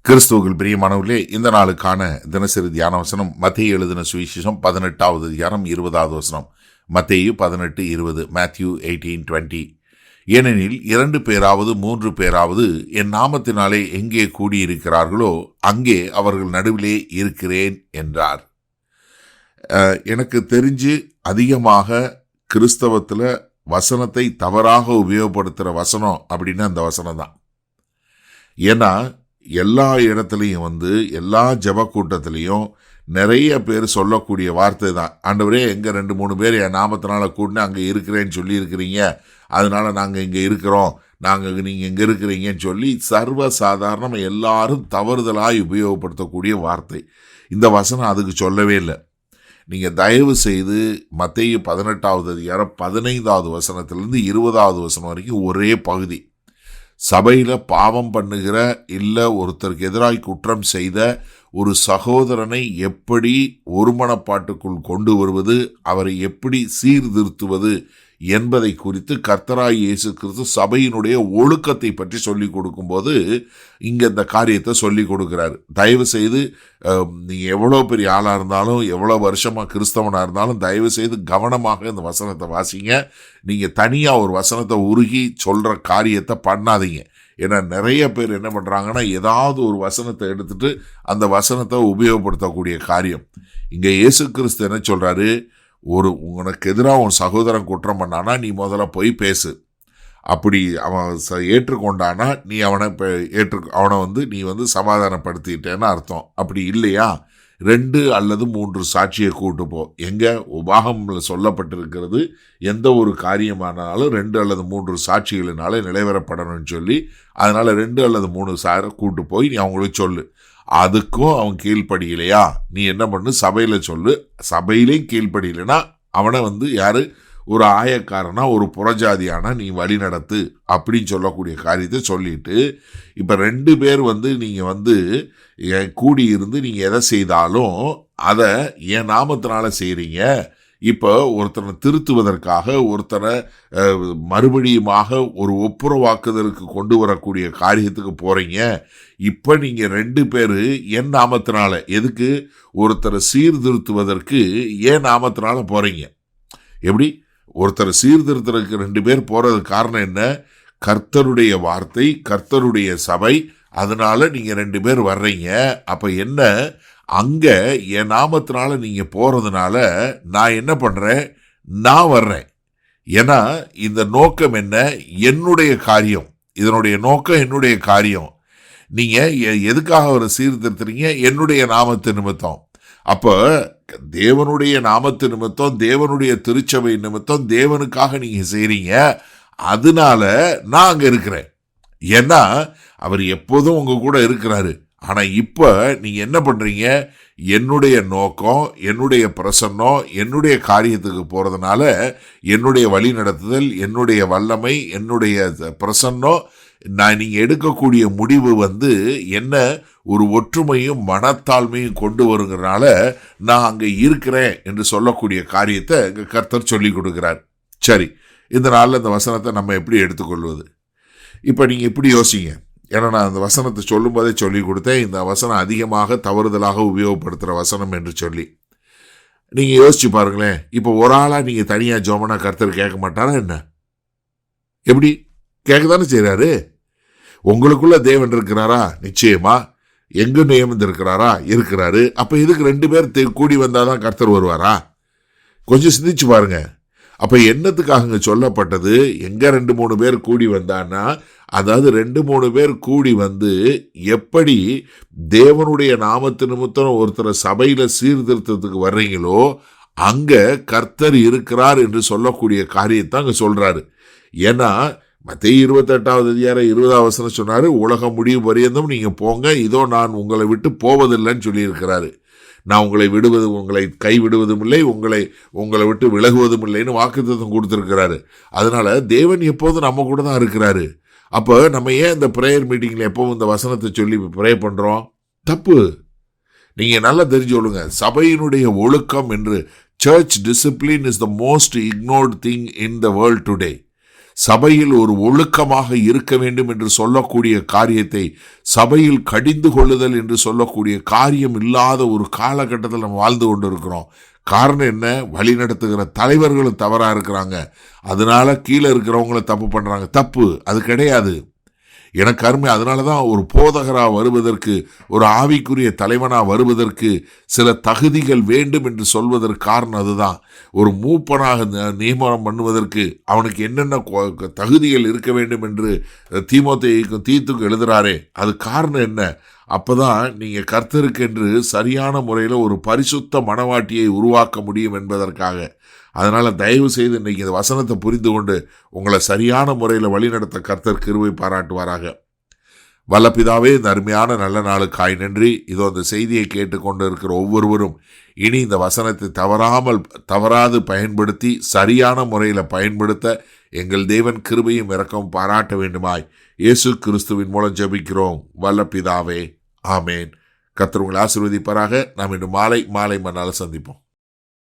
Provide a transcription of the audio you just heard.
கிறிஸ்துவுக்குள் பிரியமானவர்களே, இந்த நாளுக்கான தினசரி தியான வசனம் மத்தேயு எழுதின சுவிசேஷம் 18வது அதிகாரம் 20வது வசனம். மத்தேயு 18:20, மேத்யூ 18:20. ஏனெனில் 2 பேராவது 3 பேராவது என் நாமத்தினாலே எங்கே கூடியிருக்கிறார்களோ அங்கே அவர்கள் நடுவிலே இருக்கிறேன் என்றார். எனக்கு தெரிஞ்சு அதிகமாக கிறிஸ்தவத்தில் வசனத்தை தவறாக உபயோகப்படுத்துகிற வசனம் அப்படின்னா அந்த வசனம் தான். ஏன்னா எல்லா இடத்துலையும் எல்லா ஜெப கூட்டத்திலையும் நிறைய பேர் சொல்லக்கூடிய வார்த்தை தான், ஆண்டவரே எங்கே 2-3 பேர் என் நாமத்தினால கூட்டினு அங்கே இருக்கிறேன்னு சொல்லி இருக்கிறீங்க, அதனால நாங்கள் இங்கே இருக்கிறோம், நீங்கள் எங்கே இருக்கிறீங்கன்னு சொல்லி சர்வசாதாரணம் எல்லாரும் தவறுதலாய் உபயோகப்படுத்தக்கூடிய வார்த்தை. இந்த வசனம் அதுக்கு சொல்லவே இல்லை. நீங்கள் தயவு செய்து மத்தேயு 18வது அதிகாரம் 15வது வசனத்திலிருந்து 20வது வசனம் வரைக்கும் ஒரே பகுதி. சபையில் பாவம் பண்ணுகிற இல்லை ஒருத்தருக்கு எதிராக குற்றம் செய்த ஒரு சகோதரனை எப்படி ஒருமனப்பாட்டுக்குள் கொண்டு வருவது, அவரை எப்படி சீர்திருத்துவது என்பதை குறித்து கர்த்தராய் இயேசு கிறிஸ்து சபையினுடைய ஒழுக்கத்தை பற்றி சொல்லிக் கொடுக்கும்போது இங்கே இந்த காரியத்தை சொல்லிக் கொடுக்குறாரு. தயவு செய்து நீங்கள் எவ்வளோ பெரிய ஆளாக இருந்தாலும் எவ்வளோ வருஷமாக கிறிஸ்தவனாக இருந்தாலும் தயவு செய்து கவனமாக இந்த வசனத்தை வாசிங்க. நீங்கள் தனியாக ஒரு வசனத்தை உருகி சொல்கிற காரியத்தை பண்ணாதீங்க. ஏன்னா நிறைய பேர் என்ன பண்ணுறாங்கன்னா, ஏதாவது ஒரு வசனத்தை எடுத்துட்டு அந்த வசனத்தை உபயோகப்படுத்தக்கூடிய காரியம். இங்கே இயேசு கிறிஸ்து என்ன சொல்கிறாரு, உனக்கு எதிராக உன் சகோதரன் குற்றம் பண்ணானா நீ முதல்ல போய் பேசு. அப்படி அவன் ஏற்றுக்கொண்டானா நீ அவனை நீ சமாதானப்படுத்திட்டேன்னு அர்த்தம். அப்படி இல்லையா 2 அல்லது 3 சாட்சியை கூட்டு போ. எங்கே உபாகமில் சொல்லப்பட்டிருக்கிறது, எந்த ஒரு காரியமானாலும் 2 அல்லது 3 சாட்சிகளினால நிலைவரப்படணும்னு சொல்லி, அதனால் 2 அல்லது 3 சாரை கூட்டு போய் நீ அவங்களுக்கு சொல்லு. அதுக்கும் அவன் கீழ்ப்படியிலையா, நீ என்ன பண்ணு, சபையில் சொல்லு. சபையிலையும் கீழ்ப்படியிலைன்னா அவனை யார், ஒரு ஆயக்காரனா ஒரு புறஜாதியானா நீ வழி நடத்து அப்படின்னு சொல்லக்கூடிய காரியத்தை சொல்லிட்டு, இப்போ 2 பேர் நீங்கள் கூடியிருந்து நீங்கள் எதை செய்தாலும் அதை என் நாமத்தினால செய்கிறீங்க. இப்போ ஒருத்தனை திருத்துவதற்காக, ஒருத்தனை மறுபடியுமாக ஒரு ஒப்புரவாக்குதலுக்கு கொண்டு வரக்கூடிய காரியத்துக்கு போகிறீங்க. இப்போ நீங்கள் 2 பேர் என் நாமத்தினால, எதுக்கு, ஒருத்தரை சீர்திருத்துவதற்கு என் நாமத்தினால போகிறீங்க. எப்படி ஒருத்தரை சீர்திருத்துறதுக்கு 2 பேர் போகிறதுக்கு காரணம் என்ன, கர்த்தருடைய வார்த்தை, கர்த்தருடைய சபை, அதனால நீங்கள் 2 பேர் வர்றீங்க. அப்போ என்ன, அங்கே என் நாமத்தினால நீங்கள் போகிறதுனால நான் என்ன பண்ணுறேன், நான் வர்றேன். ஏன்னா இந்த நோக்கம் என்ன, என்னுடைய காரியம், இதனுடைய நோக்கம் என்னுடைய காரியம். நீங்கள் எதுக்காக அவரை சீர்திருத்துறீங்க, என்னுடைய நாமத்து நிமித்தம். அப்போ தேவனுடைய நாமத்து நிமித்தம், தேவனுடைய திருச்சபை நிமித்தம், தேவனுக்காக நீங்கள் செய்கிறீங்க. அதனால நான் அங்கே இருக்கிறேன். ஏன்னா அவர் எப்போதும் உங்கள் கூட இருக்கிறாரு. ஆனால் இப்போ நீங்கள் என்ன பண்ணுறீங்க, என்னுடைய நோக்கம், என்னுடைய பிரசன்னம், என்னுடைய காரியத்துக்கு போகிறதுனால என்னுடைய வழி நடத்துதல், என்னுடைய வல்லமை, என்னுடைய பிரசன்னம், நீங்கள் எடுக்கக்கூடிய முடிவு என்ன, ஒரு ஒற்றுமையும் மனத்தாழ்மையும் கொண்டு வருங்கிறனால நான் அங்கே இருக்கிறேன் என்று சொல்லக்கூடிய காரியத்தை எங்கள் கர்த்தர் சொல்லி கொடுக்குறார். சரி, இந்த நாளில் இந்த வசனத்தை நம்ம எப்படி எடுத்துக்கொள்வது? இப்போ நீங்கள் இப்படி யோசிங்க. ஏன்னா நான் அந்த வசனத்தை சொல்லும் போதே சொல்லி கொடுத்தேன், இந்த வசனம் அதிகமாக தவறுதலாக உபயோகப்படுத்துகிற வசனம் என்று சொல்லி. நீங்கள் யோசிச்சு பாருங்களேன். இப்போ ஒரு ஆளாக நீங்கள் தனியாக ஜோமனா கர்த்தர் கேட்க மாட்டாரா என்ன? எப்படி கேட்க தானே செய்கிறாரு. உங்களுக்குள்ள தேவன் இருக்கிறாரா? நிச்சயமா. எங்கு நியமிந்திருக்கிறாரா? இருக்கிறாரு. அப்போ இதுக்கு 2 பேர் கூடி வந்தாதான் கர்த்தர் வருவாரா? கொஞ்சம் சிந்திச்சு பாருங்க. அப்போ என்னத்துக்காக சொல்லப்பட்டது, எங்கே 2-3 பேர் கூடி வந்தான்னா, அதாவது 2-3 பேர் கூடி எப்படி தேவனுடைய நாமத்து நிமித்தம் ஒருத்தரை சபையில் சீர்திருத்தத்துக்கு வர்றீங்களோ அங்கே கர்த்தர் இருக்கிறார் என்று சொல்லக்கூடிய காரியத்தை அங்கே சொல்கிறாரு. ஏன்னா மத்தேயு 28வது அதிகாரம் 20வது வசனம் சொன்னார், உலகம் முடிவு பரியந்தம் நீங்கள் போங்க, இதோ நான் உங்களை விட்டு போவதில்லைன்னு சொல்லியிருக்கிறாரு. நான் உங்களை கைவிடுவதும் இல்லை, உங்களை விட்டு விலகுவதும் இல்லைன்னு வாக்குத்தத்தம் கொடுத்துருக்கிறாரு. அதனால தேவன் எப்போதும் நம்ம கூட தான் இருக்கிறாரு. அப்போ நம்ம ஏன் இந்த ப்ரேயர் மீட்டிங்கில் எப்போவும் இந்த வசனத்தை சொல்லி ப்ரே பண்ணுறோம்? தப்பு. நீங்கள் நல்லா தெரிஞ்சுக்கொள்ளுங்க, சபையினுடைய ஒழுக்கம் என்று, search discipline is the most ignored thing in the world today. சபையில் ஒரு ஒழுக்கமாக இருக்க வேண்டும் என்று சொல்லக்கூடிய காரியத்தை சபையில் கடிந்து கொள்ளுதல் என்று சொல்லக்கூடிய காரியம் இல்லாத ஒரு காலகட்டத்தில் நம்ம வாழ்ந்து கொண்டு இருக்கிறோம். காரணம் என்ன? வழி நடத்துகிற தலைவர்களும் தவறா இருக்கிறாங்க. அதனால கீழே இருக்கிறவங்கள தப்பு பண்றாங்க. தப்பு அது கிடையாது. எனக்கு அருமை. அதனாலதான் ஒரு போதகரா வருவதற்கு, ஒரு ஆவிக்குரிய தலைவனா வருவதற்கு சில தகுதிகள் வேண்டும் என்று சொல்வதற்கு காரணம் அதுதான். ஒரு மூப்பனாக நியமனம் பண்ணுவதற்கு அவனுக்கு என்னென்ன தகுதிகள் இருக்க வேண்டும் என்று தீமோத்தேயுக்கும் தீத்துக்கும் எழுதுறாரே, அது காரணம் என்ன? அப்பதான் நீங்க கர்த்தருக்கு என்று சரியான முறையில் ஒரு பரிசுத்த மனவாட்டியை உருவாக்க முடியும் என்பதற்காக. அதனால தயவு செய்து இன்னைக்கு இந்த வசனத்தை புரிந்து கொண்டு உங்களை சரியான முறையில் வழிநடத்த கர்த்தர் கிருபை பாராட்டுவாராக. வல்ல பிதாவே, இந்த அருமையான நல்ல நாளுக்காய் நன்றி. இதோ அந்த செய்தியை கேட்டுக்கொண்டு இருக்கிற ஒவ்வொருவரும் இனி இந்த வசனத்தை தவறாது பயன்படுத்தி சரியான முறையில் பயன்படுத்த எங்கள் தேவன் கிருபையும் இரக்கம் பாராட்ட வேண்டுமாய் இயேசு கிறிஸ்துவின் மூலம் ஜெபிக்கிறோம் வல்ல பிதாவே, ஆமேன். கர்த்தர் உங்களை ஆசீர்வதிப்பாராக. நாம் இன்று மாலை மண்ணால் சந்திப்போம்.